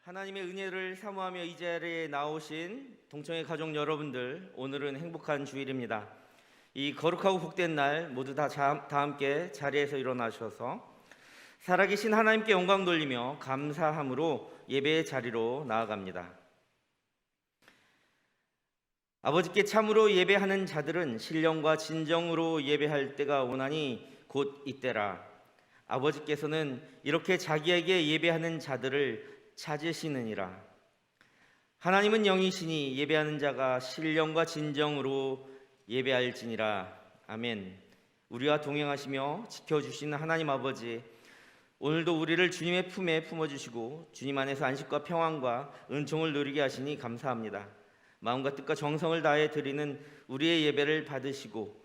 하나님의 은혜를 사모하며 이 자리에 나오신 동청회 가족 여러분들, 오늘은 행복한 주일입니다. 이 거룩하고 복된 날 모두 다 함께 자리에서 일어나셔서 살아계신 하나님께 영광 돌리며 감사함으로 예배의 자리로 나아갑니다. 아버지께 참으로 예배하는 자들은 신령과 진정으로 예배할 때가 오나니 곧 이때라. 아버지께서는 이렇게 자기에게 예배하는 자들을 찾으시느니라. 하나님은 영이시니 예배하는 자가 신령과 진정으로 예배할지니라. 아멘. 우리와 동행하시며 지켜주시는 하나님 아버지, 오늘도 우리를 주님의 품에 품어주시고 주님 안에서 안식과 평안과 은총을 누리게 하시니 감사합니다. 마음과 뜻과 정성을 다해 드리는 우리의 예배를 받으시고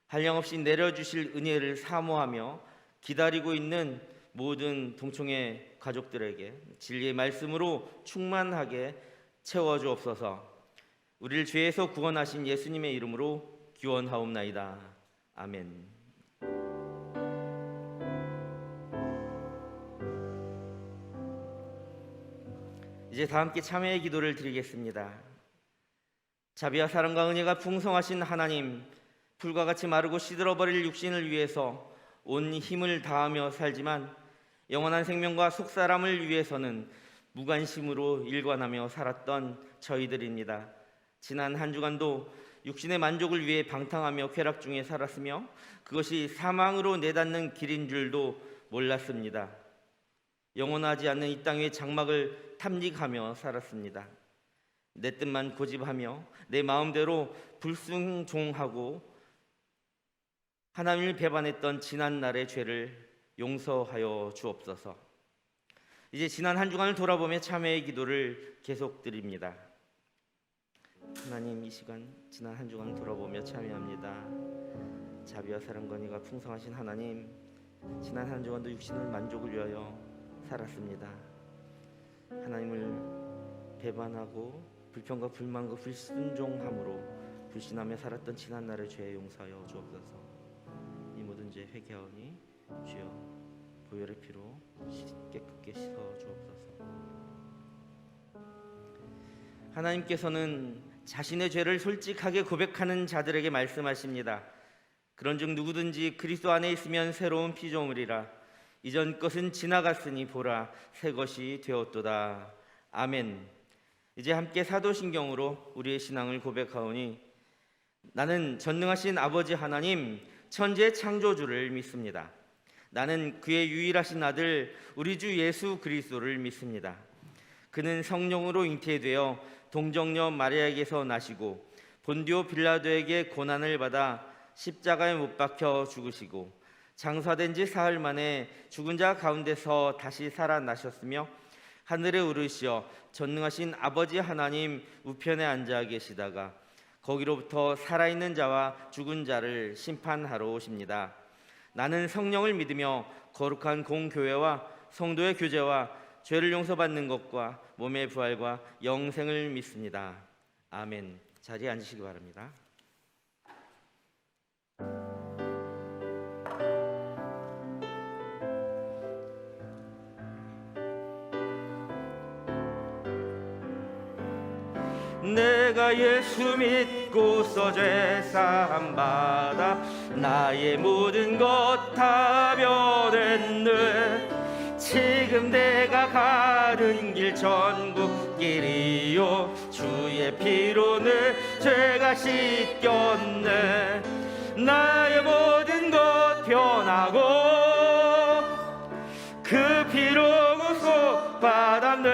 한량없이 내려주실 은혜를 사모하며 기다리고 있는 모든 동청회 가족들에게 진리의 말씀으로 충만하게 채워주옵소서. 우리를 죄에서 구원하신 예수님의 이름으로 기원하옵나이다. 아멘. 이제 다 함께 참회의 기도를 드리겠습니다. 자비와 사랑과 은혜가 풍성하신 하나님, 불과 같이 마르고 시들어버릴 육신을 위해서 온 힘을 다하며 살지만 영원한 생명과 속사람을 위해서는 무관심으로 일관하며 살았던 저희들입니다. 지난 한 주간도 육신의 만족을 위해 방탕하며 쾌락 중에 살았으며 그것이 사망으로 내닫는 길인 줄도 몰랐습니다. 영원하지 않는 이 땅의 장막을 탐닉하며 살았습니다. 내 뜻만 고집하며 내 마음대로 불순종하고 하나님을 배반했던 지난 날의 죄를 용서하여 주옵소서. 이제 지난 한 주간을 돌아보며 참회의 기도를 계속 드립니다. 하나님, 이 시간 지난 한 주간을 돌아보며 참회합니다. 자비와 사랑과 은혜가 풍성하신 하나님, 지난 한 주간도 육신의 만족을 위하여 살았습니다. 하나님을 배반하고 불평과 불만과 불순종함으로 불신하며 살았던 지난 날의 죄 용서하여 주옵소서. 이 모든 죄 회개하오니 주여 보혈의 피로 깨끗게 씻어 주옵소서. 하나님께서는 자신의 죄를 솔직하게 고백하는 자들에게 말씀하십니다. 그런즉 누구든지 그리스도 안에 있으면 새로운 피조물이라. 이전 것은 지나갔으니 보라 새 것이 되었도다. 아멘. 이제 함께 사도신경으로 우리의 신앙을 고백하오니 나는 전능하신 아버지 하나님 천지의 창조주를 믿습니다. 나는 그의 유일하신 아들 우리 주 예수 그리스도를 믿습니다. 그는 성령으로 잉태되어 동정녀 마리아에게서 나시고 본디오 빌라도에게 고난을 받아 십자가에 못 박혀 죽으시고 장사된 지 사흘 만에 죽은 자 가운데서 다시 살아나셨으며 하늘에 오르시어 전능하신 아버지 하나님 우편에 앉아 계시다가 거기로부터 살아있는 자와 죽은 자를 심판하러 오십니다. 나는 성령을 믿으며 거룩한 공교회와 성도의 교제와 죄를 용서받는 것과 몸의 부활과 영생을 믿습니다. 아멘. 자리에 앉으시기 바랍니다. 내가 예수 믿고서 죄사함 받아 나의 모든 것 다 변했네. 지금 내가 가는 길 천국 길이요 주의 피로 내 죄가 씻겼네. 나의 모든 것 변하고 그 피로 구속받았네.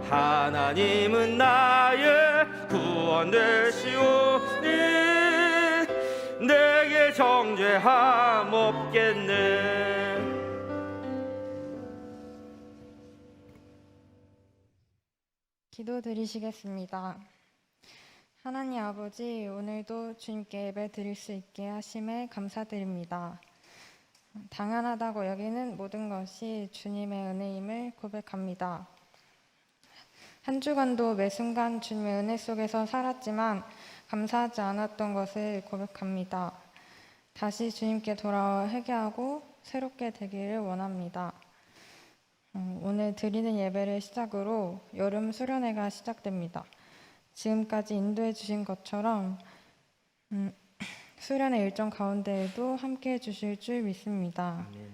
하나님은 나의 구원 되시오니 내게 정죄함 없겠네. 기도드리시겠습니다. 하나님 아버지, 오늘도 주님께 예배 드릴 수 있게 하심에 감사드립니다. 당연하다고 여기는 모든 것이 주님의 은혜임을 고백합니다. 한 주간도 매 순간 주님의 은혜 속에서 살았지만 감사하지 않았던 것을 고백합니다. 다시 주님께 돌아와 회개하고 새롭게 되기를 원합니다. 오늘 드리는 예배를 시작으로 여름 수련회가 시작됩니다. 지금까지 인도해 주신 것처럼 수련회 일정 가운데에도 함께해 주실 줄 믿습니다. 아멘.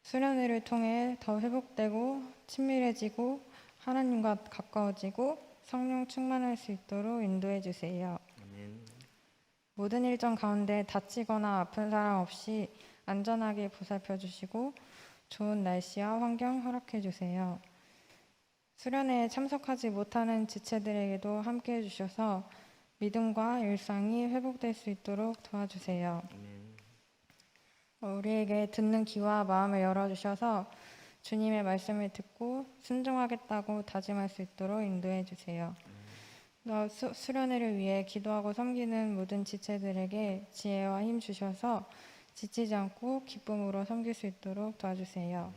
수련회를 통해 더 회복되고 친밀해지고 하나님과 가까워지고 성령 충만할 수 있도록 인도해 주세요. 아멘. 모든 일정 가운데 다치거나 아픈 사람 없이 안전하게 보살펴 주시고 좋은 날씨와 환경 허락해 주세요. 수련회에 참석하지 못하는 지체들에게도 함께 해주셔서 믿음과 일상이 회복될 수 있도록 도와주세요. 우리에게 듣는 귀와 마음을 열어주셔서 주님의 말씀을 듣고 순종하겠다고 다짐할 수 있도록 인도해 주세요. 또 수련회를 위해 기도하고 섬기는 모든 지체들에게 지혜와 힘 주셔서 지치지 않고 기쁨으로 섬길 수 있도록 도와주세요.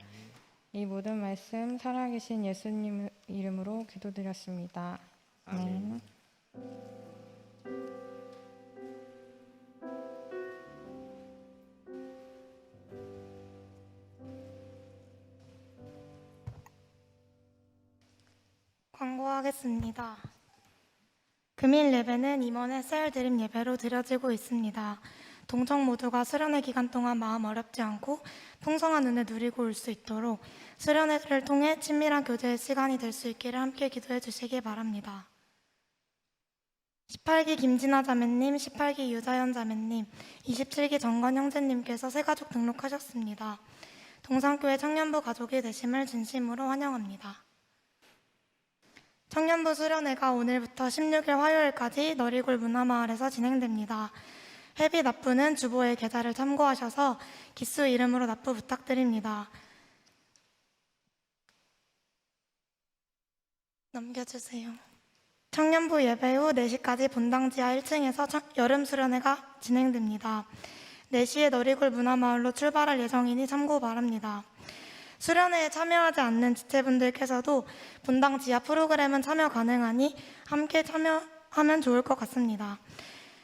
이 모든 말씀 살아계신 예수님 이름으로 기도드렸습니다. 아멘. 광고하겠습니다. 금일 예배는 임원의 셀 드림 예배로 드려지고 있습니다. 동청 모두가 수련회 기간 동안 마음 어렵지 않고 풍성한 은혜 누리고 올 수 있도록 수련회를 통해 친밀한 교제의 시간이 될 수 있기를 함께 기도해 주시기 바랍니다. 18기 김진아 자매님, 18기 유자연 자매님, 27기 정건 형제님께서 새가족 등록하셨습니다. 동산교회 청년부 가족이 되심을 진심으로 환영합니다. 청년부 수련회가 오늘부터 16일 화요일까지 너리굴 문화마을에서 진행됩니다. 회비 납부는 주보의 계좌를 참고하셔서 기수 이름으로 납부 부탁드립니다. 넘겨주세요. 청년부 예배 후 4시까지 본당 지하 1층에서 여름 수련회가 진행됩니다. 4시에 너리굴 문화마을로 출발할 예정이니 참고 바랍니다. 수련회에 참여하지 않는 지체분들께서도 본당 지하 프로그램은 참여 가능하니 함께 참여하면 좋을 것 같습니다.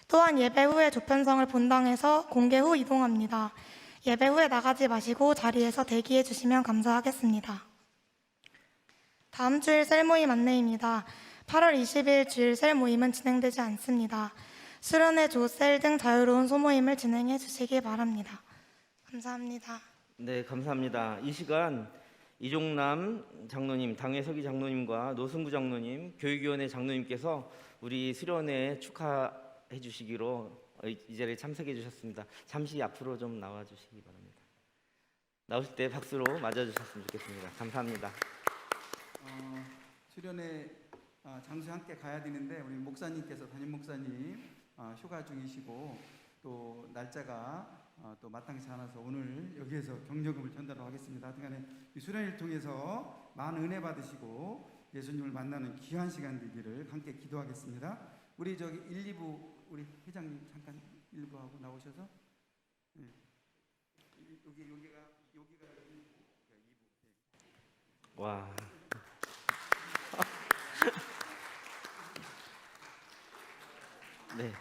또한 예배 후에 조편성을 본당에서 공개 후 이동합니다. 예배 후에 나가지 마시고 자리에서 대기해 주시면 감사하겠습니다. 다음 주일 셀 모임 안내입니다. 8월 20일 주일 셀 모임은 진행되지 않습니다. 수련회 조셀 등 자유로운 소모임을 진행해 주시기 바랍니다. 감사합니다. 네, 감사합니다. 이 시간 이종남 장로님, 당회 서기 장로님과 노승구 장로님, 교육위원회 장로님께서 우리 수련회 축하해 주시기로 이 자리에 참석해 주셨습니다. 잠시 앞으로 좀 나와 주시기 바랍니다. 나오실 때 박수로 맞아 주셨으면 좋겠습니다. 감사합니다. 수련회 장소에 함께 가야 되는데 우리 목사님께서 담임 목사님 휴가 중이시고 또 날짜가 또 마땅치 않아서 오늘 여기에서 격려금을 전달을 하겠습니다. 하여튼간에 이 수련회를 통해서 많은 은혜 받으시고 예수님을 만나는 귀한 시간 되기를 함께 기도하겠습니다. 우리 저기 1, 2부 우리 회장님 잠깐 1부하고 나오셔서 네. 여기가 1부, 2부. 와. 네.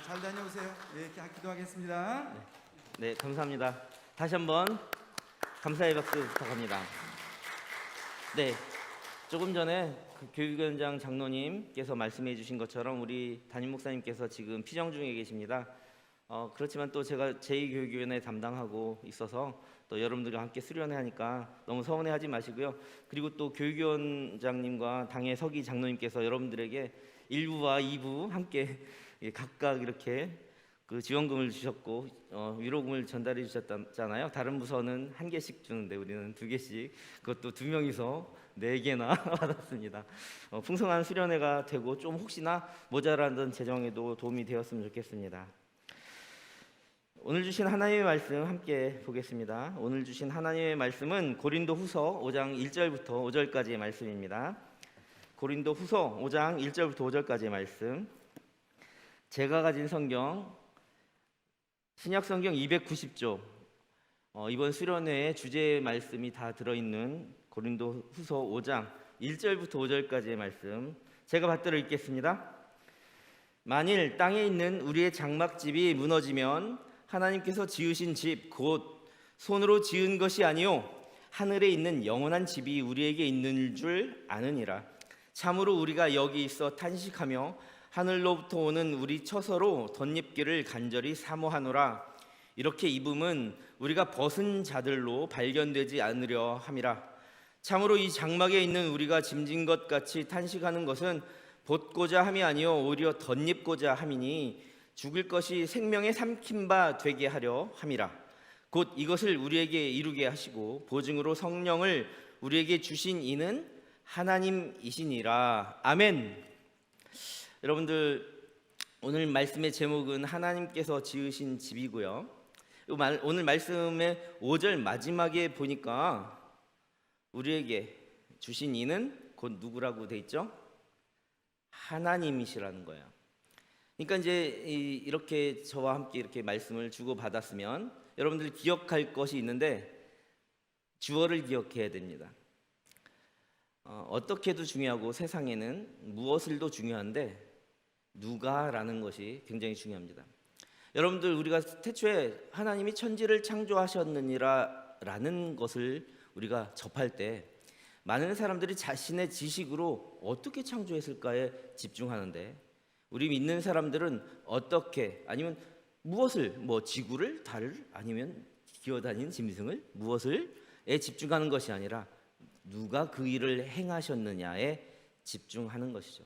잘 다녀오세요. 네, 기도하겠습니다. 네, 감사합니다. 다시 한번 감사의 박수 부탁합니다. 네, 조금 전에 그 교육위원장 장로님께서 말씀해 주신 것처럼 우리 담임 목사님께서 지금 피정 중에 계십니다. 그렇지만 또 제가 제2교육위원회 담당하고 있어서 또 여러분들과 함께 수련회 하니까 너무 서운해하지 마시고요. 그리고 또 교육위원장님과 당의 서기 장로님께서 여러분들에게 1부와 2부 함께 각각 이렇게 그 지원금을 주셨고 위로금을 전달해 주셨잖아요. 다른 부서는 1개씩 주는데 우리는 2개씩, 그것도 2명이서 4개나 받았습니다. 풍성한 수련회가 되고 좀 혹시나 모자라던 재정에도 도움이 되었으면 좋겠습니다. 오늘 주신 하나님의 말씀 함께 보겠습니다. 오늘 주신 하나님의 말씀은 고린도후서 5장 1절부터 5절까지의 말씀입니다. 고린도후서 5장 1절부터 5절까지의 말씀. 제가 가진 성경 신약 성경 290조, 이번 수련회의 주제의 말씀이 다 들어있는 고린도후서 5장 1절부터 5절까지의 말씀 제가 받들어 읽겠습니다. 만일 땅에 있는 우리의 장막집이 무너지면 하나님께서 지으신 집 곧 손으로 지은 것이 아니요 하늘에 있는 영원한 집이 우리에게 있는 줄 아느니라. 참으로 우리가 여기 있어 탄식하며 하늘로부터 오는 우리 처소로 덧입기를 간절히 사모하노라. 이렇게 입음은 우리가 벗은 자들로 발견되지 않으려 함이라. 참으로 이 장막에 있는 우리가 짐진 것 같이 탄식하는 것은 벗고자 함이 아니요 오히려 덧입고자 함이니 죽을 것이 생명에 삼킨 바 되게 하려 함이라. 곧 이것을 우리에게 이루게 하시고 보증으로 성령을 우리에게 주신 이는 하나님이시니라. 아멘. 여러분들, 오늘 말씀의 제목은 하나님께서 지으신 집이고요. 오늘 말씀의 5절 마지막에 보니까 우리에게 주신 이는 곧 누구라고 돼 있죠? 하나님이시라는 거예요. 그러니까 이제 이렇게 저와 함께 이렇게 말씀을 주고 받았으면 여러분들 기억할 것이 있는데 주어를 기억해야 됩니다. 어떻게도 중요하고 세상에는 무엇을도 중요한데 누가라는 것이 굉장히 중요합니다. 여러분들, 우리가 태초에 하나님이 천지를 창조하셨느니라라는 것을 우리가 접할 때 많은 사람들이 자신의 지식으로 어떻게 창조했을까에 집중하는데, 우리 믿는 사람들은 어떻게, 아니면 무엇을, 지구를, 달을, 아니면 기어다니는 짐승을, 무엇을에 집중하는 것이 아니라 누가 그 일을 행하셨느냐에 집중하는 것이죠.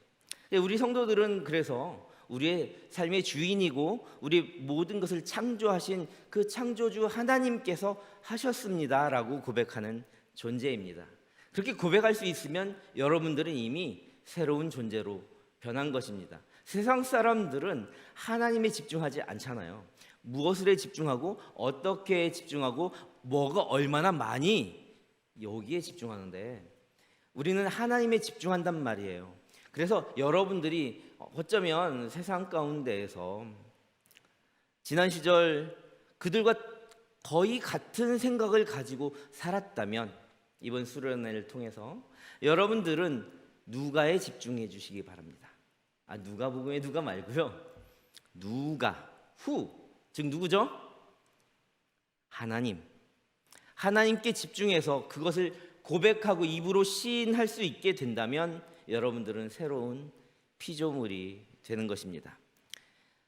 우리 성도들은 그래서 우리의 삶의 주인이고 우리 모든 것을 창조하신 그 창조주 하나님께서 하셨습니다라고 고백하는 존재입니다. 그렇게 고백할 수 있으면 여러분들은 이미 새로운 존재로 변한 것입니다. 세상 사람들은 하나님에 집중하지 않잖아요. 무엇에 집중하고 어떻게 집중하고 뭐가 얼마나 많이, 여기에 집중하는데 우리는 하나님에 집중한단 말이에요. 그래서 여러분들이 어쩌면 세상 가운데에서 지난 시절 그들과 거의 같은 생각을 가지고 살았다면 이번 수련회를 통해서 여러분들은 누가에 집중해 주시기 바랍니다. 누가복음의 누가 말고요. 누가, 즉 누구죠? 하나님. 하나님께 집중해서 그것을 고백하고 입으로 시인할 수 있게 된다면 여러분들은 새로운 피조물이 되는 것입니다.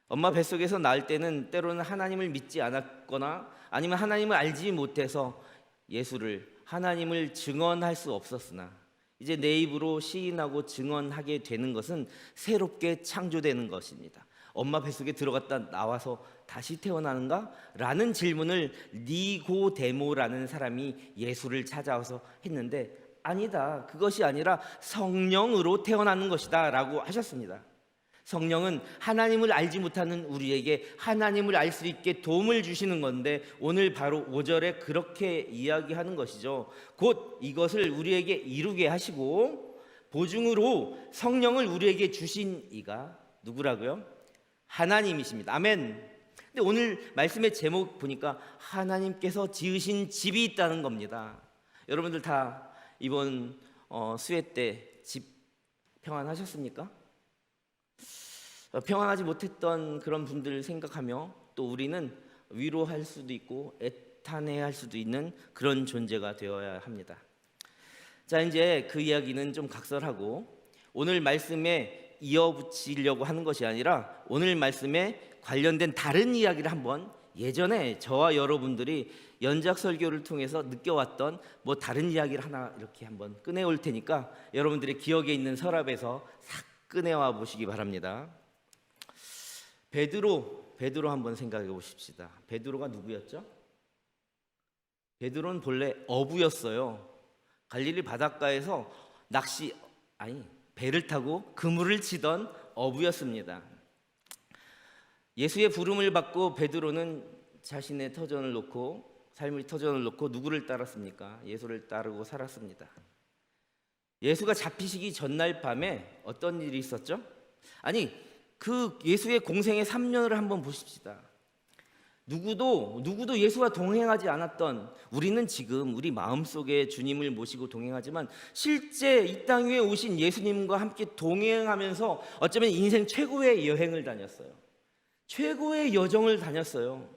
엄마 뱃속에서 낳을 때는 때로는 하나님을 믿지 않았거나 아니면 하나님을 알지 못해서 예수를, 하나님을 증언할 수 없었으나 이제 내 입으로 시인하고 증언하게 되는 것은 새롭게 창조되는 것입니다. 엄마 뱃속에 들어갔다 나와서 다시 태어나는가? 라는 질문을 니고데모라는 사람이 예수를 찾아와서 했는데, 아니다, 그것이 아니라 성령으로 태어나는 것이다 라고 하셨습니다. 성령은 하나님을 알지 못하는 우리에게 하나님을 알 수 있게 도움을 주시는 건데 오늘 바로 5절에 그렇게 이야기하는 것이죠. 곧 이것을 우리에게 이루게 하시고 보증으로 성령을 우리에게 주신 이가 누구라고요? 하나님이십니다. 아멘. 근데 오늘 말씀의 제목 보니까 하나님께서 지으신 집이 있다는 겁니다. 여러분들 다 이번 수회 때 집 평안하셨습니까? 평안하지 못했던 그런 분들 생각하며 또 우리는 위로할 수도 있고 애탄해야 할 수도 있는 그런 존재가 되어야 합니다. 자, 이제 그 이야기는 좀 각설하고 오늘 말씀에 이어붙이려고 하는 것이 아니라 오늘 말씀에 관련된 다른 이야기를 한번, 예전에 저와 여러분들이 연작 설교를 통해서 느껴왔던 다른 이야기를 하나 이렇게 한번 꺼내올 테니까 여러분들의 기억에 있는 서랍에서 싹 꺼내와 보시기 바랍니다. 베드로 한번 생각해 보십시다. 베드로가 누구였죠? 베드로는 본래 어부였어요. 갈릴리 바닷가에서 배를 타고 그물을 치던 어부였습니다. 예수의 부름을 받고 베드로는 자신의 삶의 터전을 놓고 누구를 따랐습니까? 예수를 따르고 살았습니다. 예수가 잡히시기 전날 밤에 어떤 일이 있었죠? 그 예수의 공생의 3년을 한번 보십시다. 누구도 예수와 동행하지 않았던 우리는 지금 우리 마음속에 주님을 모시고 동행하지만 실제 이 땅 위에 오신 예수님과 함께 동행하면서 어쩌면 인생 최고의 여행을 다녔어요. 최고의 여정을 다녔어요.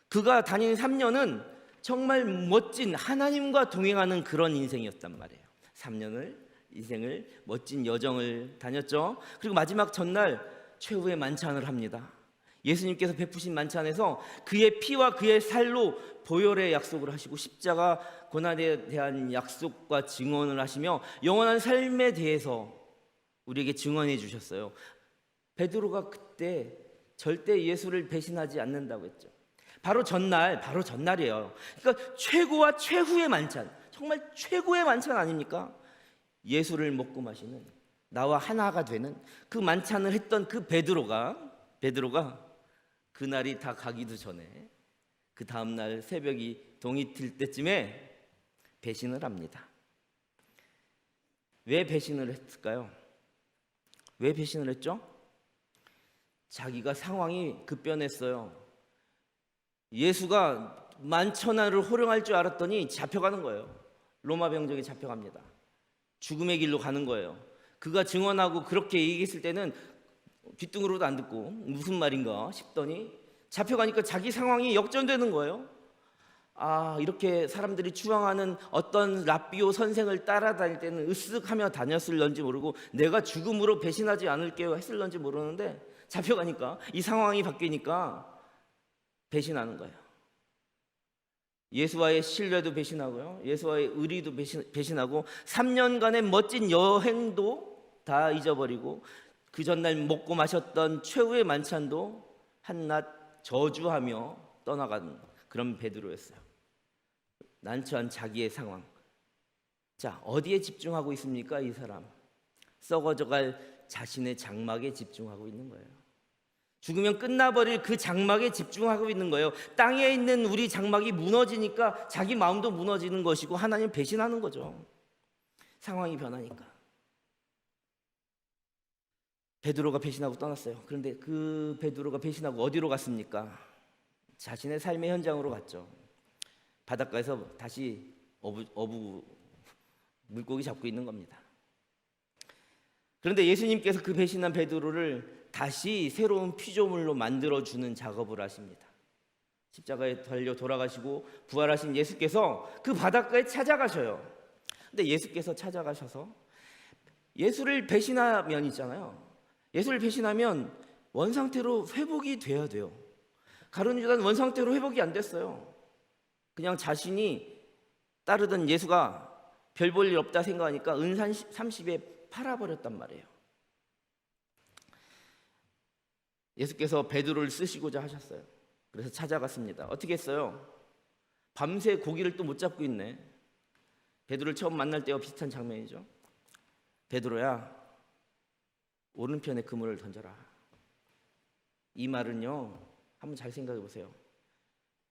그가 다닌 3년은 정말 멋진 하나님과 동행하는 그런 인생이었단 말이에요. 3년을 인생을 멋진 여정을 다녔죠. 그리고 마지막 전날 최후의 만찬을 합니다. 예수님께서 베푸신 만찬에서 그의 피와 그의 살로 보혈의 약속을 하시고 십자가 고난에 대한 약속과 증언을 하시며 영원한 삶에 대해서 우리에게 증언해 주셨어요. 베드로가 그때 절대 예수를 배신하지 않는다고 했죠. 바로 전날이에요. 그러니까 최고와 최후의 만찬, 정말 최고의 만찬 아닙니까? 예수를 먹고 마시는, 나와 하나가 되는 그 만찬을 했던 그 베드로가 그날이 다 가기도 전에 그 다음날 새벽이 동이 틀 때쯤에 배신을 합니다. 왜 배신을 했을까요? 왜 배신을 했죠? 자기가 상황이 급변했어요. 예수가 만천하를 호령할 줄 알았더니 잡혀가는 거예요. 로마 병정에 잡혀갑니다. 죽음의 길로 가는 거예요. 그가 증언하고 그렇게 얘기했을 때는 귓등으로도 안 듣고 무슨 말인가 싶더니 잡혀가니까 자기 상황이 역전되는 거예요. 이렇게 사람들이 추앙하는 어떤 랍비오 선생을 따라다닐 때는 으쓱하며 다녔을런지 모르고 내가 죽음으로 배신하지 않을게요 했을런지 모르는데 잡혀가니까 이 상황이 바뀌니까 배신하는 거예요. 예수와의 신뢰도 배신하고요, 예수와의 의리도 배신하고 3년간의 멋진 여행도 다 잊어버리고 그 전날 먹고 마셨던 최후의 만찬도 한낱 저주하며 떠나간 그런 베드로였어요. 난처한 자기의 상황. 자, 어디에 집중하고 있습니까? 이 사람 썩어져갈 자신의 장막에 집중하고 있는 거예요. 죽으면 끝나버릴 그 장막에 집중하고 있는 거예요. 땅에 있는 우리 장막이 무너지니까 자기 마음도 무너지는 것이고 하나님 배신하는 거죠. 상황이 변하니까. 베드로가 배신하고 떠났어요. 그런데 그 베드로가 배신하고 어디로 갔습니까? 자신의 삶의 현장으로 갔죠. 바닷가에서 다시 어부 물고기 잡고 있는 겁니다. 그런데 예수님께서 그 배신한 베드로를 다시 새로운 피조물로 만들어주는 작업을 하십니다. 십자가에 달려 돌아가시고 부활하신 예수께서 그 바닷가에 찾아가셔요. 근데 예수께서 찾아가셔서 예수를 배신하면 있잖아요. 예수를 배신하면 원상태로 회복이 돼야 돼요. 가룟 유다는 원상태로 회복이 안 됐어요. 그냥 자신이 따르던 예수가 별 볼 일 없다 생각하니까 은산 30에 팔아버렸단 말이에요. 예수께서 베드로를 쓰시고자 하셨어요. 그래서 찾아갔습니다. 어떻게 했어요? 밤새 고기를 또 못 잡고 있네. 베드로를 처음 만날 때와 비슷한 장면이죠. 베드로야, 오른편에 그물을 던져라. 이 말은요, 한번 잘 생각해 보세요.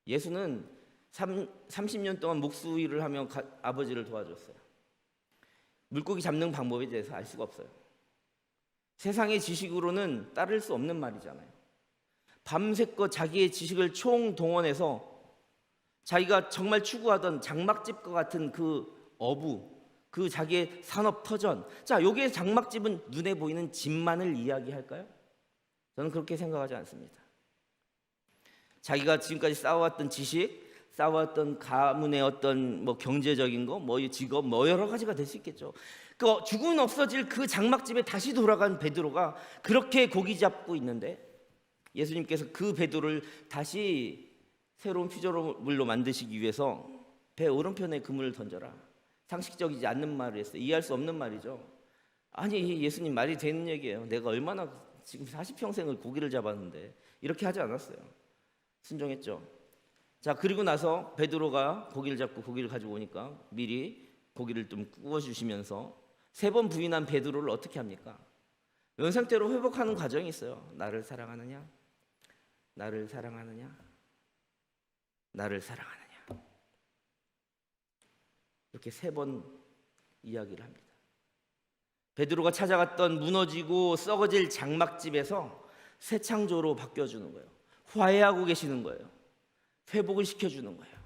예수는 30년 동안 목수일을 하며 아버지를 도와줬어요. 물고기 잡는 방법에 대해서 알 수가 없어요. 세상의 지식으로는 따를 수 없는 말이잖아요. 밤새껏 자기의 지식을 총동원해서 자기가 정말 추구하던 장막집과 같은 그 어부, 그 자기의 산업터전, 자, 여기에 장막집은 눈에 보이는 집만을 이야기할까요? 저는 그렇게 생각하지 않습니다. 자기가 지금까지 쌓아왔던 지식, 쌓아왔던 가문의 어떤 경제적인 거, 직업, 여러 가지가 될 수 있겠죠. 그 죽음은 없어질 그 장막집에 다시 돌아간 베드로가 그렇게 고기 잡고 있는데 예수님께서 그 베드로를 다시 새로운 피조물로 만드시기 위해서 배 오른편에 그물을 던져라. 상식적이지 않는 말을 했어요. 이해할 수 없는 말이죠. 아니, 예수님 말이 되는 얘기예요. 내가 얼마나 지금 40평생을 고기를 잡았는데 이렇게 하지 않았어요. 순종했죠. 자, 그리고 나서 베드로가 고기를 잡고 고기를 가지고 오니까 미리 고기를 좀 구워주시면서 3번 부인한 베드로를 어떻게 합니까? 원상태로 회복하는 과정이 있어요. 나를 사랑하느냐? 나를 사랑하느냐? 나를 사랑하느냐? 이렇게 3번 이야기를 합니다. 베드로가 찾아갔던 무너지고 썩어질 장막집에서 새 창조로 바뀌어주는 거예요. 화해하고 계시는 거예요. 회복을 시켜주는 거예요.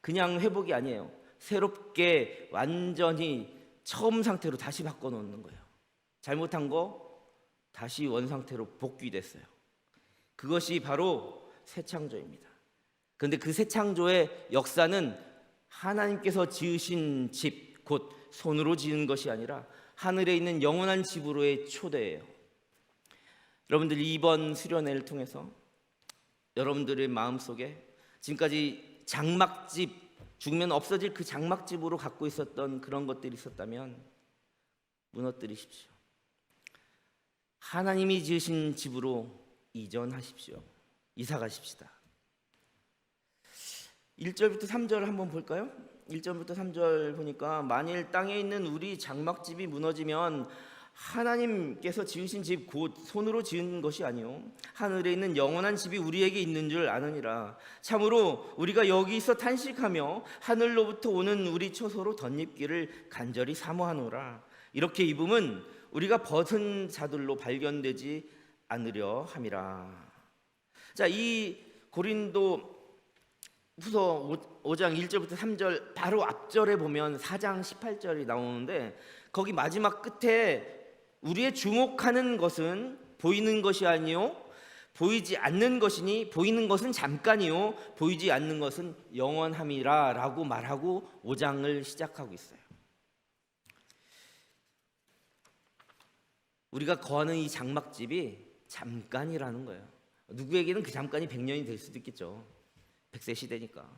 그냥 회복이 아니에요. 새롭게 완전히 처음 상태로 다시 바꿔놓는 거예요. 잘못한 거 다시 원상태로 복귀됐어요. 그것이 바로 새 창조입니다. 그런데 그 새 창조의 역사는 하나님께서 지으신 집, 곧 손으로 지은 것이 아니라 하늘에 있는 영원한 집으로의 초대예요. 여러분들이 이번 수련회를 통해서 여러분들의 마음속에 지금까지 장막집, 죽으면 없어질 그 장막집으로 갖고 있었던 그런 것들이 있었다면 무너뜨리십시오. 하나님이 지으신 집으로 이전하십시오. 이사 가십시다. 1절부터 3절 한번 볼까요? 1절부터 3절 보니까 만일 땅에 있는 우리 장막집이 무너지면 하나님께서 지으신 집 곧 손으로 지은 것이 아니요 하늘에 있는 영원한 집이 우리에게 있는 줄 아느니라. 참으로 우리가 여기서 탄식하며 하늘로부터 오는 우리 처소로 덧입기를 간절히 사모하노라. 이렇게 입음은 우리가 벗은 자들로 발견되지 않으려 함이라. 자, 이 고린도 후서 5장 1절부터 3절 바로 앞절에 보면 4장 18절이 나오는데 거기 마지막 끝에 우리의 주목하는 것은 보이는 것이 아니요 보이지 않는 것이니 보이는 것은 잠깐이요 보이지 않는 것은 영원함이라 라고 말하고 5장을 시작하고 있어요. 우리가 거하는 이 장막집이 잠깐이라는 거예요. 누구에게는 그 잠깐이 100년이 될 수도 있겠죠. 100세 시대니까.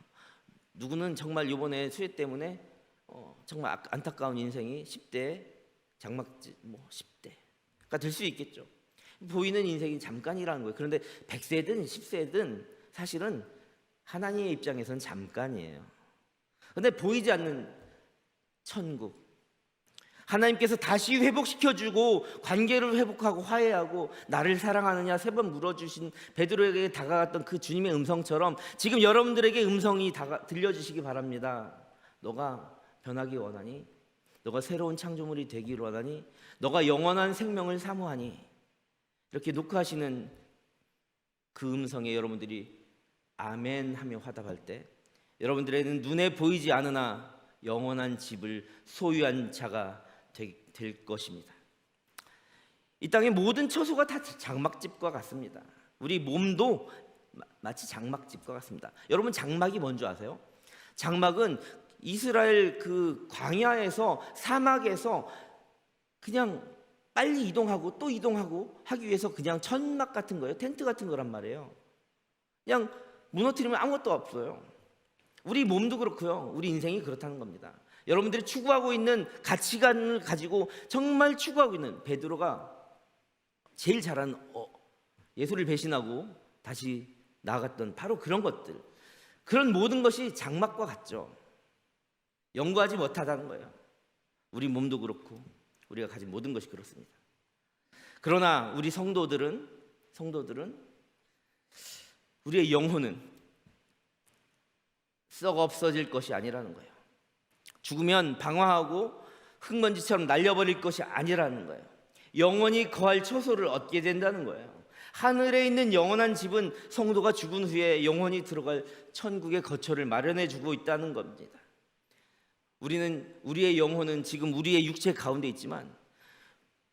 누구는 정말 이번에 수해 때문에 정말 안타까운 인생이 10대 장막집 10대가 될 수 있겠죠. 보이는 인생이 잠깐이라는 거예요. 그런데 100세든 10세든 사실은 하나님의 입장에서는 잠깐이에요. 그런데 보이지 않는 천국, 하나님께서 다시 회복시켜주고 관계를 회복하고 화해하고 나를 사랑하느냐 3번 물어주신 베드로에게 다가갔던 그 주님의 음성처럼 지금 여러분들에게 음성이 들려주시기 바랍니다. 너가 변하기 원하니? 너가 새로운 창조물이 되기를 원하니? 너가 영원한 생명을 사모하니? 이렇게 녹화하시는 그 음성에 여러분들이 아멘 하며 화답할 때 여러분들에게는 눈에 보이지 않으나 영원한 집을 소유한 자가 될 것입니다. 이 땅의 모든 처소가 다 장막집과 같습니다. 우리 몸도 마치 장막집과 같습니다. 여러분 장막이 뭔지 아세요? 장막은 이스라엘 그 광야에서 사막에서 그냥 빨리 이동하고 또 이동하고 하기 위해서 그냥 천막 같은 거예요. 텐트 같은 거란 말이에요. 그냥 무너뜨리면 아무것도 없어요. 우리 몸도 그렇고요. 우리 인생이 그렇다는 겁니다. 여러분들이 추구하고 있는 가치관을 가지고 정말 추구하고 있는 베드로가 제일 잘하는 예수를 배신하고 다시 나아갔던 바로 그런 것들, 그런 모든 것이 장막과 같죠. 연구하지 못하다는 거예요. 우리 몸도 그렇고 우리가 가진 모든 것이 그렇습니다. 그러나 우리 성도들은 우리의 영혼은 썩 없어질 것이 아니라는 거예요. 죽으면 방황하고 흙먼지처럼 날려버릴 것이 아니라는 거예요. 영원히 거할 처소를 얻게 된다는 거예요. 하늘에 있는 영원한 집은 성도가 죽은 후에 영원히 들어갈 천국의 거처를 마련해 주고 있다는 겁니다. 우리의 영혼은 지금 우리의 육체 가운데 있지만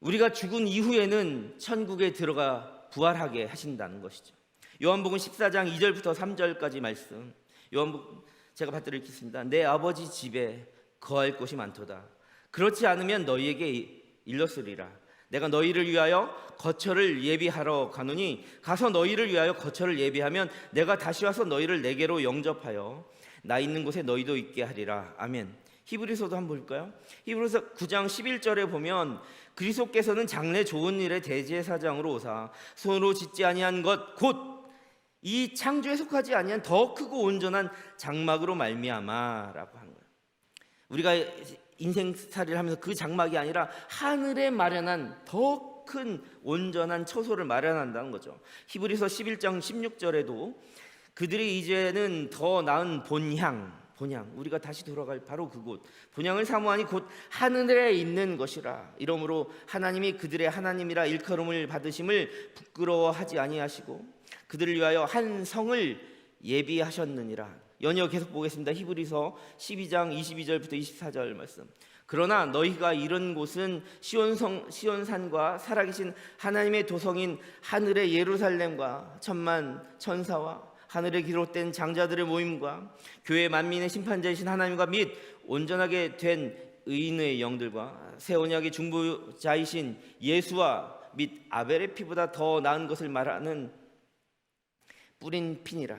우리가 죽은 이후에는 천국에 들어가 부활하게 하신다는 것이죠. 요한복음 14장 2절부터 3절까지 말씀, 요한복음 제가 받들어 읽겠습니다. 내 아버지 집에 거할 곳이 많도다. 그렇지 않으면 너희에게 일렀으리라. 내가 너희를 위하여 거처를 예비하러 가노니 가서 너희를 위하여 거처를 예비하면 내가 다시 와서 너희를 내게로 영접하여 나 있는 곳에 너희도 있게 하리라. 아멘. 히브리서도 한번 볼까요? 히브리서 9장 11절에 보면 그리스도께서는 장래 좋은 일의 대제사장으로 오사 손으로 짓지 아니한 것 곧 이 창조에 속하지 아니한 더 크고 온전한 장막으로 말미암아라고 하는 거예요. 우리가 인생살이를 하면서 그 장막이 아니라 하늘에 마련한 더 큰 온전한 처소를 마련한다는 거죠. 히브리서 11장 16절에도 그들이 이제는 더 나은 본향, 우리가 다시 돌아갈 바로 그곳, 본향을 사모하니 곧 하늘에 있는 것이라. 이러므로 하나님이 그들의 하나님이라 일컬음을 받으심을 부끄러워하지 아니하시고 그들을 위하여 한 성을 예비하셨느니라. 연이어 계속 보겠습니다. 히브리서 12장 22절부터 24절 말씀. 그러나 너희가 이른 곳은 시온산과 살아계신 하나님의 도성인 하늘의 예루살렘과 천만 천사와 하늘에 기록된 장자들의 모임과 교회 만민의 심판자이신 하나님과 및 온전하게 된 의인의 영들과 새 언약의 중보자이신 예수와 및 아벨의 피보다 더 나은 것을 말하는 뿌린 피니라.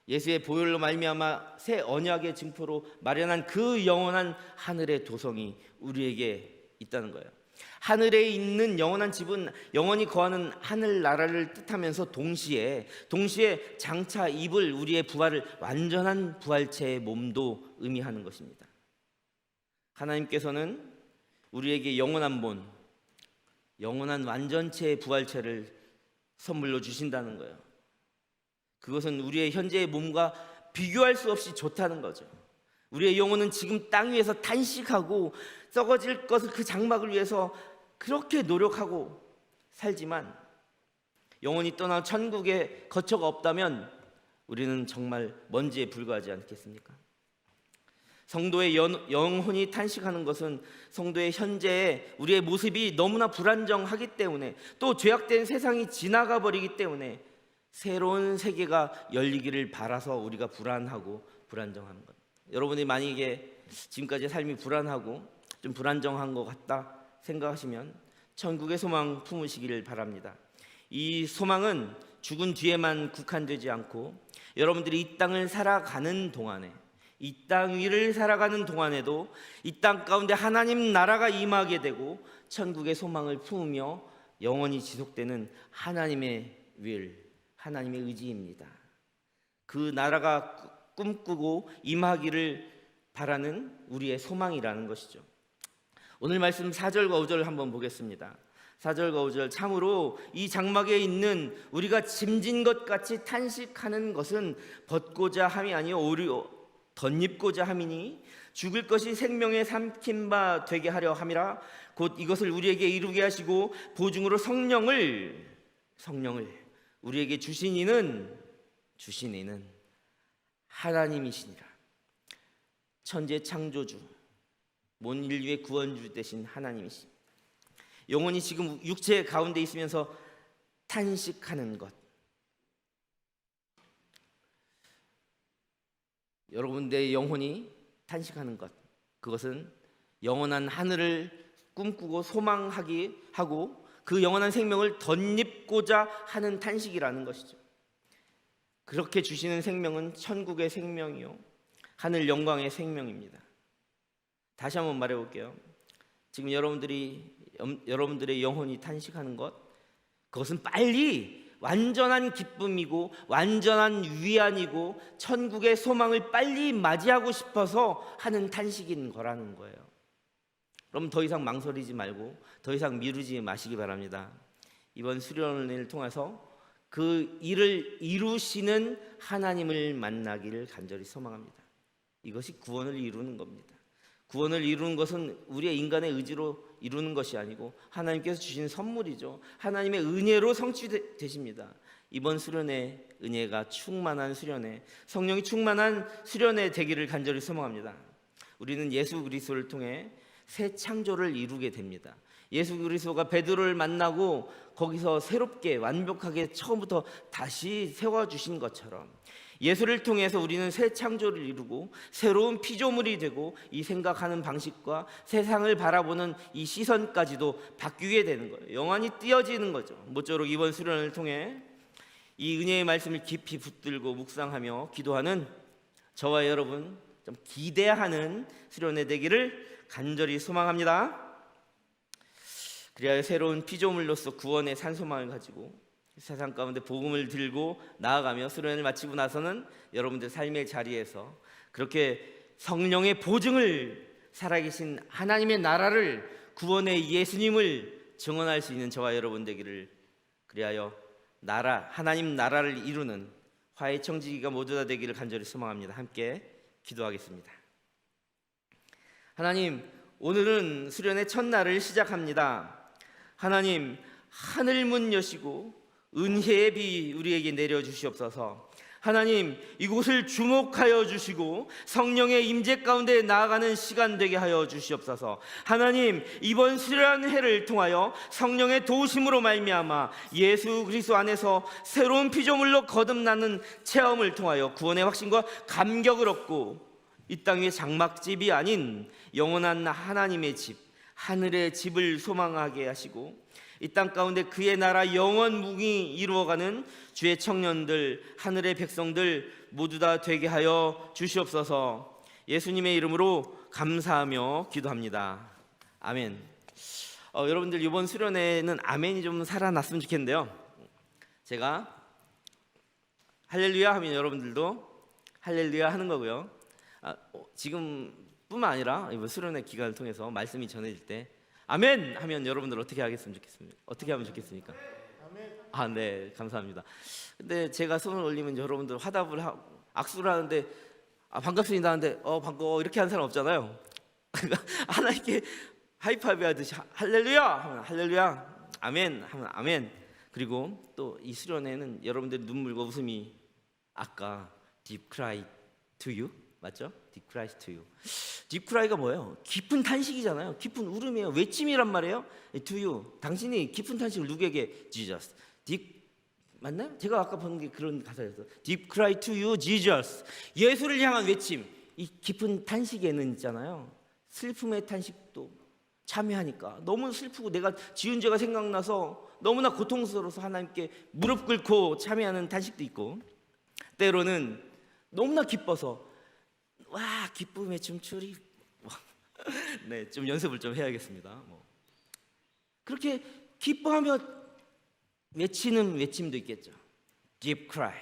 예수의 보혈로 말미암아 새 언약의 증표로 마련한 그 영원한 하늘의 도성이 우리에게 있다는 거예요. 하늘에 있는 영원한 집은 영원히 거하는 하늘나라를 뜻하면서 동시에 장차 입을 우리의 부활을 완전한 부활체의 몸도 의미하는 것입니다. 하나님께서는 우리에게 영원한 몸, 영원한 완전체의 부활체를 선물로 주신다는 거예요. 그것은 우리의 현재의 몸과 비교할 수 없이 좋다는 거죠. 우리의 영혼은 지금 땅 위에서 탄식하고 썩어질 것을 그 장막을 위해서 그렇게 노력하고 살지만 영혼이 떠나 천국에 거처가 없다면 우리는 정말 먼지에 불과하지 않겠습니까? 성도의 영혼이 탄식하는 것은 성도의 현재의 우리의 모습이 너무나 불안정하기 때문에, 또 죄악된 세상이 지나가 버리기 때문에 새로운 세계가 열리기를 바라서 우리가 불안하고 불안정하는 것. 여러분이 만약에 지금까지 삶이 불안하고 좀 불안정한 것 같다 생각하시면 천국의 소망 품으시기를 바랍니다. 이 소망은 죽은 뒤에만 국한되지 않고 여러분들이 이 땅을 살아가는 동안에, 이 땅 위를 살아가는 동안에도 이 땅 가운데 하나님 나라가 임하게 되고 천국의 소망을 품으며 영원히 지속되는 하나님의 윌, 하나님의 의지입니다. 그 나라가 꿈꾸고 임하기를 바라는 우리의 소망이라는 것이죠. 오늘 말씀 4절과 5절을 한번 보겠습니다. 4절과 5절, 참으로 이 장막에 있는 우리가 짐진 것 같이 탄식하는 것은 벗고자 함이 아니요 오히려 덧입고자 함이니 죽을 것이 생명에 삼킨 바 되게 하려 함이라. 곧 이것을 우리에게 이루게 하시고 보증으로 성령을 우리에게 주신 이는 하나님이시니라. 천재 창조주, 온 인류의 구원주 되신 하나님이시. 영혼이 지금 육체 가운데 있으면서 탄식하는 것, 여러분들의 영혼이 탄식하는 것, 그것은 영원한 하늘을 꿈꾸고 소망하기 하고 그 영원한 생명을 덧입고자 하는 탄식이라는 것이죠. 그렇게 주시는 생명은 천국의 생명이요 하늘 영광의 생명입니다. 다시 한번 말해볼게요. 지금 여러분들의 영혼이 탄식하는 것, 그것은 빨리 완전한 기쁨이고 완전한 위안이고 천국의 소망을 빨리 맞이하고 싶어서 하는 탄식인 거라는 거예요. 그럼 더 이상 망설이지 말고 더 이상 미루지 마시기 바랍니다. 이번 수련회를 통해서 그 일을 이루시는 하나님을 만나기를 간절히 소망합니다. 이것이 구원을 이루는 겁니다. 구원을 이루는 것은 우리의 인간의 의지로 이루는 것이 아니고 하나님께서 주신 선물이죠. 하나님의 은혜로 성취되십니다. 이번 수련회 은혜가 충만한 수련회, 성령이 충만한 수련회 되기를 간절히 소망합니다. 우리는 예수 그리스도를 통해 새 창조를 이루게 됩니다. 예수 그리스도가 베드로를 만나고 거기서 새롭게 완벽하게 처음부터 다시 세워주신 것처럼 예수를 통해서 우리는 새 창조를 이루고 새로운 피조물이 되고 이 생각하는 방식과 세상을 바라보는 이 시선까지도 바뀌게 되는 거예요. 영원히 띄어지는 거죠. 모쪼록 이번 수련을 통해 이 은혜의 말씀을 깊이 붙들고 묵상하며 기도하는 저와 여러분 좀 기대하는 수련회 되기를 간절히 소망합니다. 그래야 새로운 피조물로서 구원의 산소망을 가지고 세상 가운데 복음을 들고 나아가며 수련을 마치고 나서는 여러분들 삶의 자리에서 그렇게 성령의 보증을 살아계신 하나님의 나라를, 구원의 예수님을 증언할 수 있는 저와 여러분 되기를, 그리하여 하나님 나라를 이루는 화해 청지기가 모두 다 되기를 간절히 소망합니다. 함께 기도하겠습니다. 하나님, 오늘은 수련의 첫날을 시작합니다. 하나님, 하늘문 여시고 은혜의 비 우리에게 내려주시옵소서. 하나님, 이곳을 주목하여 주시고 성령의 임재 가운데 나아가는 시간 되게 하여 주시옵소서. 하나님, 이번 수련회를 통하여 성령의 도우심으로 말미암아 예수 그리스도 안에서 새로운 피조물로 거듭나는 체험을 통하여 구원의 확신과 감격을 얻고 이 땅 위의 장막집이 아닌 영원한 하나님의 집, 하늘의 집을 소망하게 하시고 이 땅 가운데 그의 나라 영원 무궁히 이루어가는 주의 청년들, 하늘의 백성들 모두 다 되게 하여 주시옵소서. 예수님의 이름으로 감사하며 기도합니다. 아멘. 여러분들 이번 수련회는 아멘이 좀 살아났으면 좋겠는데요. 제가 할렐루야 하면 여러분들도 할렐루야 하는 거고요. 지금뿐만 아니라 이번 수련회 기간을 통해서 말씀이 전해질 때 아멘 하면 여러분들 어떻게 하면 좋겠습니까? 네, 감사합니다. 근데 제가 손을 올리면 여러분들 화답을 하고 악수를 하는데 반갑습니다 하는데 반가워 이렇게 하는 사람 없잖아요. 하나님께 하이파이브 하듯이 할렐루야 하면 할렐루야, 아멘 하면 아멘. 그리고 또 이 수련회는 여러분들의 눈물과 웃음이 아까 deep cry to you 맞죠? deep cry to you. deep cry가 뭐예요? 깊은 탄식이잖아요. 깊은 울음이에요. 외침이란 말이에요. to you. 당신이 깊은 탄식을 누구에게? Jesus. deep 맞나요? 제가 아까 본 게 그런 가사였어요. deep cry to you, Jesus. 예수를 향한 외침. 이 깊은 탄식에는 있잖아요. 슬픔의 탄식도 참여하니까 너무 슬프고 내가 지은 죄가 생각나서 너무나 고통스러워서 하나님께 무릎 꿇고 참여하는 탄식도 있고, 때로는 너무나 기뻐서 와 기쁨의 춤추리. 네, 좀 연습을 좀 해야겠습니다. 그렇게 기뻐하며 외치는 외침도 있겠죠. Deep cry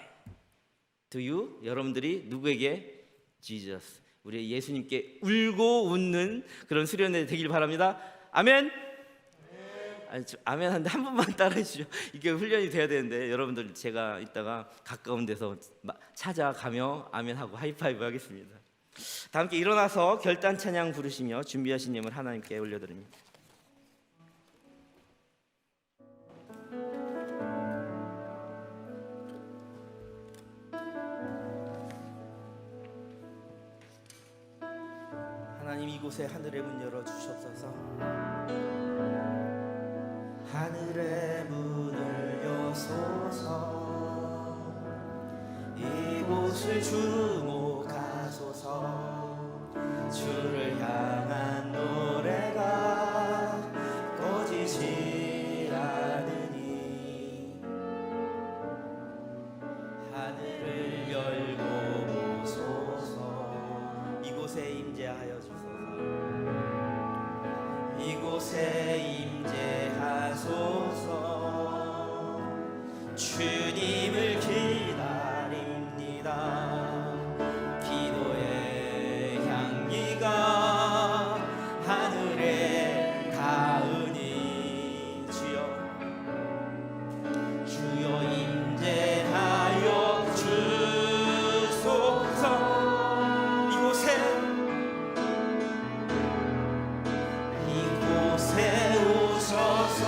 to you. 여러분들이 누구에게? Jesus. 우리 예수님께 울고 웃는 그런 수련회 되길 바랍니다. 아멘. 아멘 하는데 한 번만 따라해 주시죠. 이게 훈련이 돼야 되는데 여러분들 제가 이따가 가까운 데서 찾아가며 아멘하고 하이파이브 하겠습니다. 다 함께 일어나서 결단 찬양 부르시며 준비하신 예물 하나님께 올려드립니다. 하나님, 이곳에 하늘의 문 열어주시옵소서. 하늘의 문을 여소서. 이곳을 주목하소서. 주를 향한 노래가 꺼지지 않으니 하늘을 열고 오소서. 이곳에 임재하여 주소서. 이곳에 임재하소서. 주님을 기다립니다. 기도의 향기가 하늘에 닿으니 주여 임재하여 주소서. 이곳에 오셔서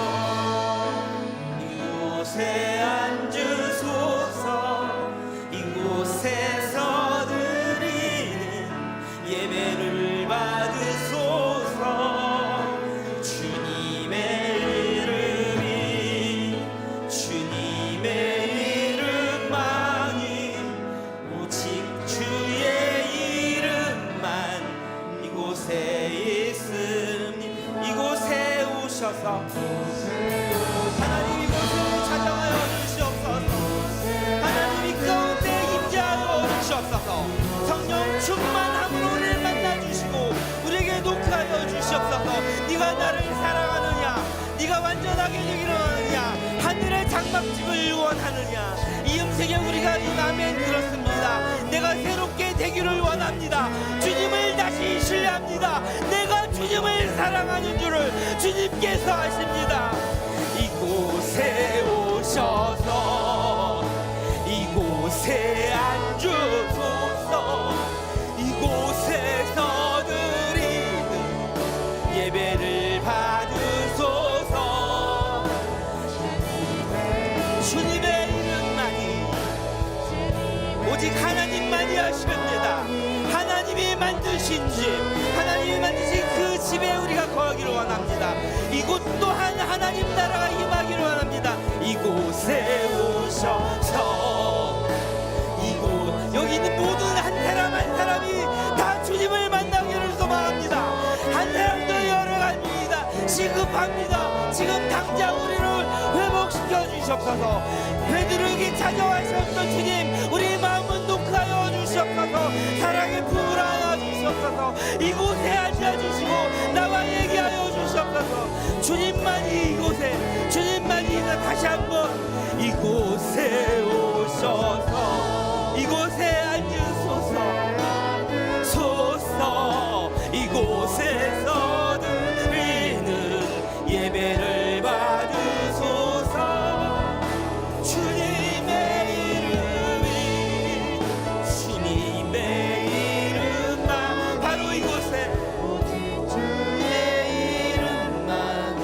이곳에 앉으소서. 이곳에서 드리는 예배를 받으소서. 주님의 이름만이 오직 주의 이름만 이곳에 있으니 이곳에 오셔서 하나님 이곳을 찾아와요 주시옵소서. 하나님 이 가운데 임재하여 주시옵소서. 성령 충만함으로 우리를 만나주시고 우리에게 녹하여 주시옵소서. 네가 나를 사랑하느냐, 네가 완전하게 되기를 원하느냐, 하늘의 장막집을 원하느냐. 이 음색에 우리가 아멘 그렇습니다. 내가 새롭게 되기를 원합니다. 주님을 다시 신뢰합니다. 내가 주님을 사랑하는 줄을 주님께서 아십니다. 이곳에 오셔서 이곳에 앉으소서. 이곳에서 드리는 예배를 받으소서. 주님의 이름만이 오직 하나님만이 하십니다. 하나님이 만드신 집, 하나님이 만드신 그 집에 우리가 거하기를 원합니다. 이곳 또한 하나님 나라가 임하기를 원합니다. 이곳에 오셔서 이곳 여기 있는 모든 한 사람 한 사람이 다 주님을 만나기를 소망합니다. 한 사람도 열어갑니다. 시급합니다. 지금 당장 우리를 회복시켜 주시옵소서. 베드로에게 찾아와셨던 주님, 우리 마음은 녹하여 주시옵소서. 사랑의 품을 안아 주시옵소서. 이곳에 앉아주시고 나와 얘기하여 주시옵소서. 주님만이 이곳에, 주님만이 다시 한번 이곳에 오셔서 이곳에 앉으소서. 이곳에서 드리는 예배를 받으소서. 주님의 이름이, 주님의 이름만, 바로 이곳에 주의 이름만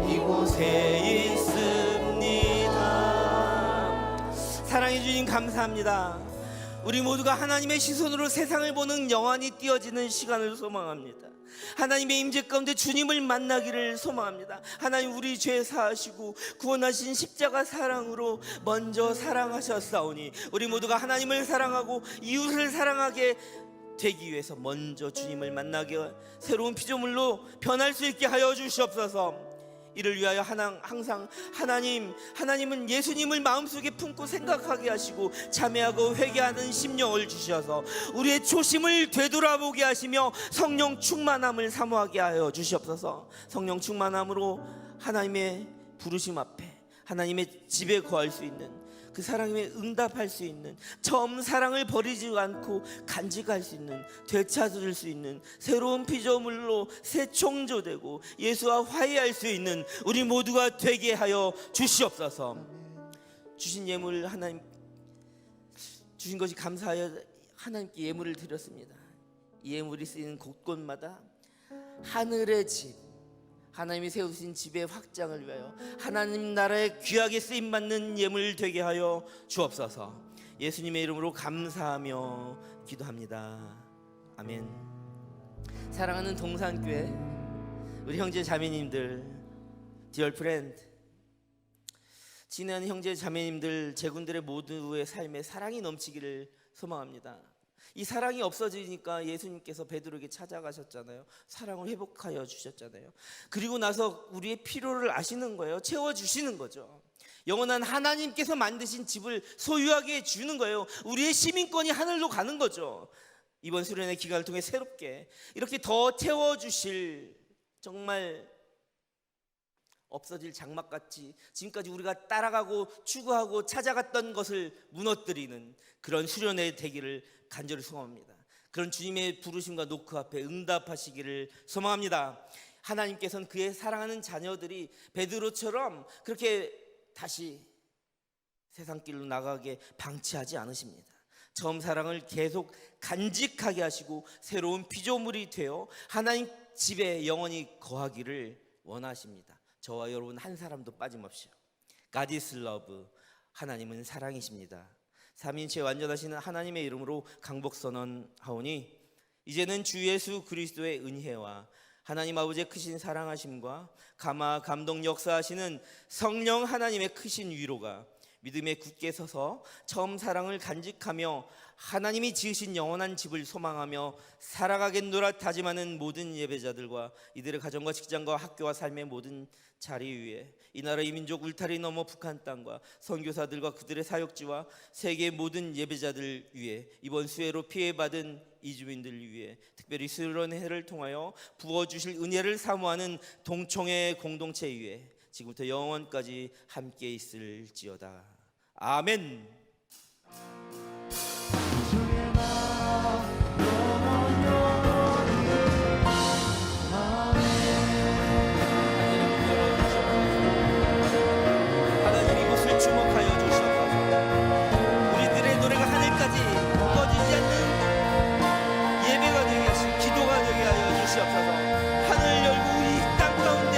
이곳에 있습니다. 사랑해 주님 감사합니다. 우리 모두가 하나님의 시선으로 세상을 보는 영안이 띄어지는 시간을 소망합니다. 하나님의 임재 가운데 주님을 만나기를 소망합니다. 하나님, 우리 죄 사하시고 구원하신 십자가 사랑으로 먼저 사랑하셨사오니 우리 모두가 하나님을 사랑하고 이웃을 사랑하게 되기 위해서 먼저 주님을 만나게, 새로운 피조물로 변할 수 있게 하여 주시옵소서. 이를 위하여 항상 하나님은 예수님을 마음속에 품고 생각하게 하시고 참회하고 회개하는 심령을 주셔서 우리의 초심을 되돌아보게 하시며 성령 충만함을 사모하게 하여 주시옵소서. 성령 충만함으로 하나님의 부르심 앞에 하나님의 집에 거할 수 있는, 그 사랑에 응답할 수 있는, 처음 사랑을 버리지 않고 간직할 수 있는, 되찾을 수 있는 새로운 피조물로 새 창조되고 예수와 화해할 수 있는 우리 모두가 되게 하여 주시옵소서. 주신 예물, 하나님 주신 것이 감사하여 하나님께 예물을 드렸습니다. 이 예물이 쓰이는 곳곳마다 하늘의 집, 하나님이 세우신 집의 확장을 위하여 하나님 나라에 귀하게 쓰임받는 예물 되게 하여 주옵소서. 예수님의 이름으로 감사하며 기도합니다. 아멘. 사랑하는 동산교회 우리 형제 자매님들, Dear friend, 지난 형제 자매님들, 제군들의 모두의 삶에 사랑이 넘치기를 소망합니다. 이 사랑이 없어지니까 예수님께서 베드로에게 찾아가셨잖아요. 사랑을 회복하여 주셨잖아요. 그리고 나서 우리의 필요를 아시는 거예요. 채워주시는 거죠. 영원한 하나님께서 만드신 집을 소유하게 주는 거예요. 우리의 시민권이 하늘로 가는 거죠. 이번 수련의 기간을 통해 새롭게 이렇게 더 채워주실, 정말 없어질 장막같이 지금까지 우리가 따라가고 추구하고 찾아갔던 것을 무너뜨리는 그런 수련회 되기를 간절히 소망합니다. 그런 주님의 부르심과 노크 앞에 응답하시기를 소망합니다. 하나님께서는 그의 사랑하는 자녀들이 베드로처럼 그렇게 다시 세상 길로 나가게 방치하지 않으십니다. 처음 사랑을 계속 간직하게 하시고 새로운 피조물이 되어 하나님 집에 영원히 거하기를 원하십니다. 저와 여러분 한 사람도 빠짐없이요. God is love. 하나님은 사랑이십니다. 삼위일체 완전하신 하나님의 이름으로 강복선언하오니 이제는 주 예수 그리스도의 은혜와 하나님 아버지의 크신 사랑하심과 감화 감동 역사하시는 성령 하나님의 크신 위로가 믿음에 굳게 서서 처음 사랑을 간직하며 하나님이 지으신 영원한 집을 소망하며 살아가겠노라 다짐하는 모든 예배자들과 이들의 가정과 직장과 학교와 삶의 모든 자리 위에 이 나라 이 민족 울타리 넘어 북한 땅과 선교사들과 그들의 사역지와 세계 모든 예배자들 위에 이번 수해로 피해받은 이주민들 위해 특별히 수련회를 통하여 부어주실 은혜를 사모하는 동청회 공동체 위에 지금부터 영원까지 함께 있을지어다. 아멘. 하나님 이곳을 주목하여 주시옵소서. 우리들의 노래가 하늘까지 꺼지지 않는 예배가 되게 하시고 기도가 되게 하여 주시옵소서. 하늘 열고 우리 땅 가운데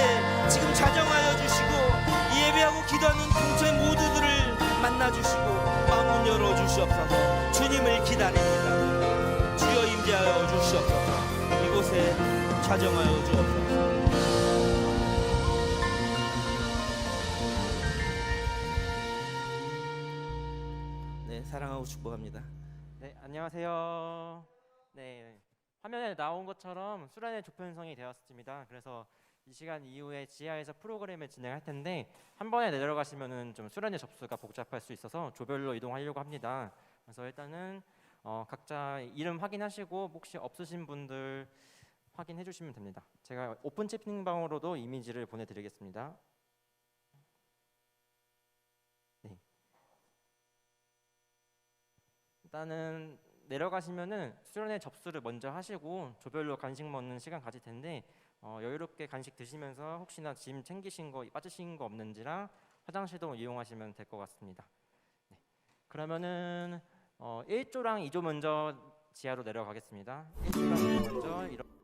지금 자정하여 주시고 예배하고 기도하는 공처의 모두들을 만나주시고 자정하여 주옵소서. 네, 사랑하고 축복합니다. 네, 안녕하세요. 네, 화면에 나온 것처럼 수련회 조편성이 되었습니다. 그래서 이 시간 이후에 지하에서 프로그램을 진행할 텐데 한 번에 내려가시면은 좀 수련회 접수가 복잡할 수 있어서 조별로 이동하려고 합니다. 그래서 일단은 각자 이름 확인하시고 혹시 없으신 분들 확인해 주시면 됩니다. 제가 오픈 채팅방으로도 이미지를 보내드리겠습니다. 네. 일단은 내려가시면은 수련회 접수를 먼저 하시고 조별로 간식 먹는 시간 가질 텐데 여유롭게 간식 드시면서 혹시나 짐 챙기신 거 빠지신 거 없는지랑 화장실도 이용하시면 될 것 같습니다. 네. 그러면은 1조랑 2조 먼저 지하로 내려가겠습니다. 1조랑 2조 먼저